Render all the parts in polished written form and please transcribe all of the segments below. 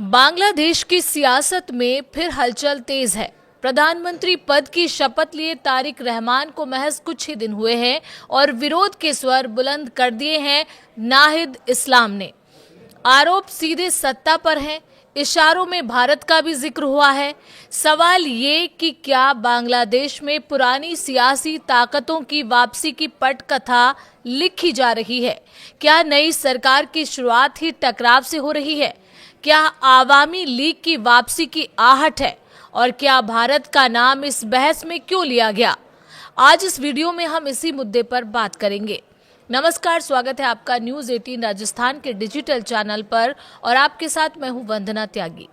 बांग्लादेश की सियासत में फिर हलचल तेज है। प्रधानमंत्री पद की शपथ लिए तारिक रहमान को महज कुछ ही दिन हुए हैं और विरोध के स्वर बुलंद कर दिए हैं नाहिद इस्लाम ने। आरोप सीधे सत्ता पर हैं, इशारों में भारत का भी जिक्र हुआ है। सवाल ये कि क्या बांग्लादेश में पुरानी सियासी ताकतों की वापसी की पटकथा लिखी जा रही है? क्या नई सरकार की शुरुआत ही टकराव से हो रही है? क्या आवामी लीग की वापसी की आहट है? और क्या भारत का नाम इस बहस में क्यों लिया गया? आज इस वीडियो में हम इसी मुद्दे पर बात करेंगे। नमस्कार, स्वागत है आपका न्यूज़ 18 राजस्थान के डिजिटल चैनल पर और आपके साथ मैं हूं वंदना त्यागी।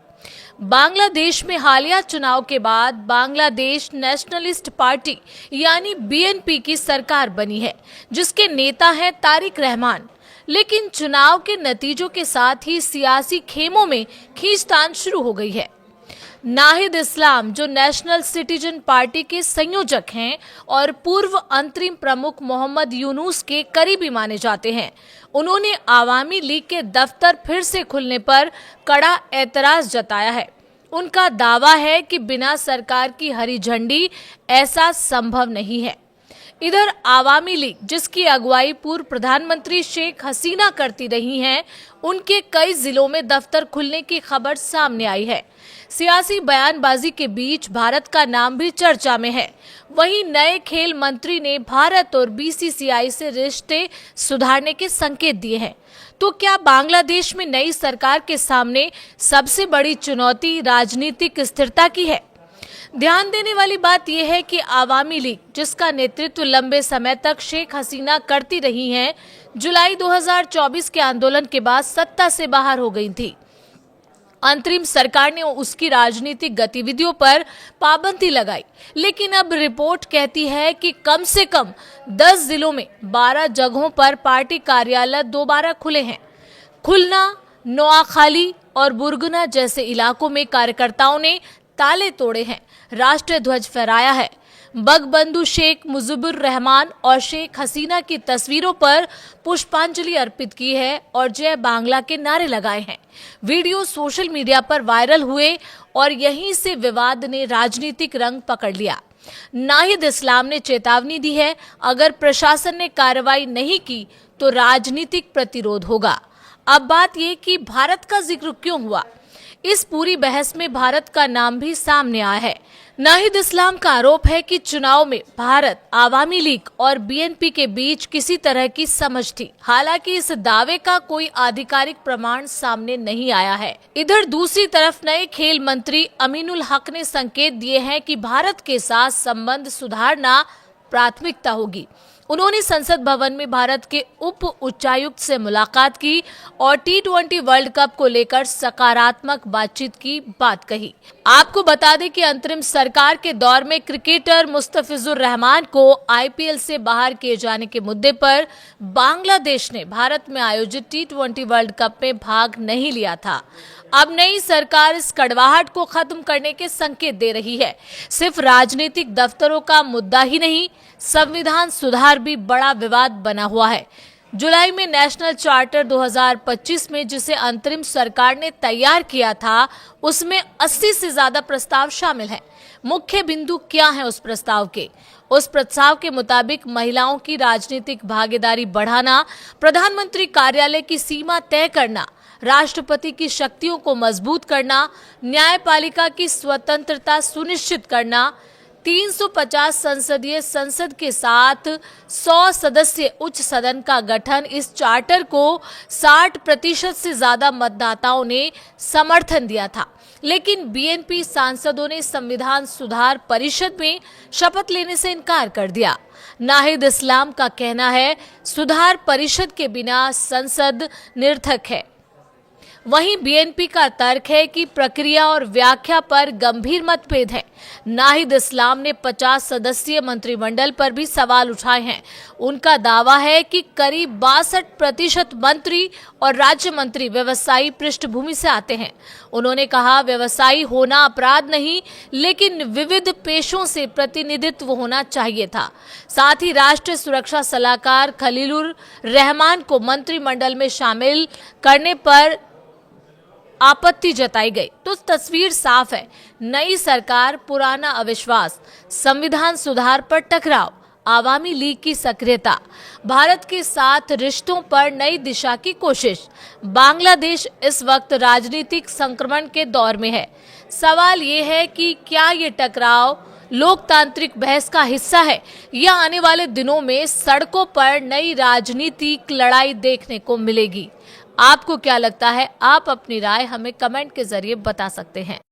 बांग्लादेश में हालिया चुनाव के बाद बांग्लादेश नेशनलिस्ट पार्टी यानी बीएनपी की सरकार बनी है, जिसके नेता हैं तारिक रहमान। लेकिन चुनाव के नतीजों के साथ ही सियासी खेमों में खींचतान शुरू हो गई है। नाहिद इस्लाम, जो नेशनल सिटीजन पार्टी के संयोजक हैं और पूर्व अंतरिम प्रमुख मोहम्मद यूनुस के करीबी माने जाते हैं, उन्होंने आवामी लीग के दफ्तर फिर से खुलने पर कड़ा एतराज जताया है। उनका दावा है कि बिना सरकार की हरी झंडी ऐसा संभव नहीं है। इधर आवामी लीग, जिसकी अगुवाई पूर्व प्रधानमंत्री शेख हसीना करती रही हैं, उनके कई जिलों में दफ्तर खुलने की खबर सामने आई है। सियासी बयानबाजी के बीच भारत का नाम भी चर्चा में है। वहीं नए खेल मंत्री ने भारत और बीसीसीआई से रिश्ते सुधारने के संकेत दिए हैं। तो क्या बांग्लादेश में नई सरकार के सामने सबसे बड़ी चुनौती राजनीतिक स्थिरता की है? ध्यान देने वाली बात यह है कि आवामी लीग, जिसका नेतृत्व लंबे समय तक शेख हसीना करती रही हैं, जुलाई 2024 के आंदोलन के बाद सत्ता से बाहर हो गई थी। अंतरिम सरकार ने उसकी राजनीतिक गतिविधियों पर पाबंदी लगाई, लेकिन अब रिपोर्ट कहती है कि कम से कम 10 जिलों में 12 जगहों पर पार्टी कार्यालय दोबारा खुले हैं। खुलना, नोआखाली और बुरगुना जैसे इलाकों में कार्यकर्ताओं ने ताले तोड़े हैं, राष्ट्रीय ध्वज फहराया है, बगबंधु शेख मुजीबुर रहमान और शेख हसीना की तस्वीरों पर पुष्पांजलि अर्पित की है और जय बांग्ला के नारे लगाए हैं। वीडियो सोशल मीडिया पर वायरल हुए और यहीं से विवाद ने राजनीतिक रंग पकड़ लिया। नाहिद इस्लाम ने चेतावनी दी है, अगर प्रशासन ने कार्रवाई नहीं की तो राजनीतिक प्रतिरोध होगा। अब बात यह कि भारत का जिक्र क्यों हुआ? इस पूरी बहस में भारत का नाम भी सामने आया है। नाहिद इस्लाम का आरोप है कि चुनाव में भारत, आवामी लीग और बीएनपी के बीच किसी तरह की समझ थी। हालांकि इस दावे का कोई आधिकारिक प्रमाण सामने नहीं आया है। इधर दूसरी तरफ नए खेल मंत्री अमीनुल हक ने संकेत दिए हैं कि भारत के साथ संबंध सुधारना प्राथमिकता होगी। उन्होंने संसद भवन में भारत के उप उच्चायुक्त से मुलाकात की और T20 वर्ल्ड कप को लेकर सकारात्मक बातचीत की बात कही। आपको बता दें कि अंतरिम सरकार के दौर में क्रिकेटर मुस्तफिजुर रहमान को आईपीएल से बाहर किए जाने के मुद्दे पर बांग्लादेश ने भारत में आयोजित T20 वर्ल्ड कप में भाग नहीं लिया था। अब नई सरकार इस कड़वाहट को खत्म करने के संकेत दे रही है। सिर्फ राजनीतिक दफ्तरों का मुद्दा ही नहीं, संविधान सुधार भी बड़ा विवाद बना हुआ है। जुलाई में नेशनल चार्टर 2025 में, जिसे अंतरिम सरकार ने तैयार किया था, उसमें 80 से ज्यादा प्रस्ताव शामिल हैं। मुख्य बिंदु क्या है उस प्रस्ताव के? उस प्रस्ताव के मुताबिक महिलाओं की राजनीतिक भागीदारी बढ़ाना, प्रधानमंत्री कार्यालय की सीमा तय करना, राष्ट्रपति की शक्तियों को मजबूत करना, न्यायपालिका की स्वतंत्रता सुनिश्चित करना, 350 संसदीय संसद के साथ 100 सदस्य उच्च सदन का गठन। इस चार्टर को 60% से ज्यादा मतदाताओं ने समर्थन दिया था, लेकिन बीएनपी सांसदों ने संविधान सुधार परिषद में शपथ लेने से इनकार कर दिया। नाहिद इस्लाम का कहना है, सुधार परिषद के बिना संसद निरर्थक है। वहीं बीएनपी का तर्क है कि प्रक्रिया और व्याख्या पर गंभीर मतभेद है। नाहिद इस्लाम ने 50 सदस्यीय मंत्रिमंडल पर भी सवाल उठाए हैं। उनका दावा है कि करीब 62% मंत्री और राज्य मंत्री व्यवसायी पृष्ठभूमि से आते हैं। उन्होंने कहा, व्यवसायी होना अपराध नहीं, लेकिन विविध पेशों से प्रतिनिधित्व होना चाहिए था। साथ ही राष्ट्रीय सुरक्षा सलाहकार खलीलुर रहमान को मंत्रिमंडल में शामिल करने पर आपत्ति जताई गई। तो तस्वीर साफ है, नई सरकार, पुराना अविश्वास, संविधान सुधार पर टकराव, आवामी लीग की सक्रियता, भारत के साथ रिश्तों पर नई दिशा की कोशिश। बांग्लादेश इस वक्त राजनीतिक संक्रमण के दौर में है। सवाल ये है कि क्या ये टकराव लोकतांत्रिक बहस का हिस्सा है या आने वाले दिनों में सड़कों पर नई राजनीतिक लड़ाई देखने को मिलेगी। आपको क्या लगता है? आप अपनी राय हमें कमेंट के जरिए बता सकते हैं।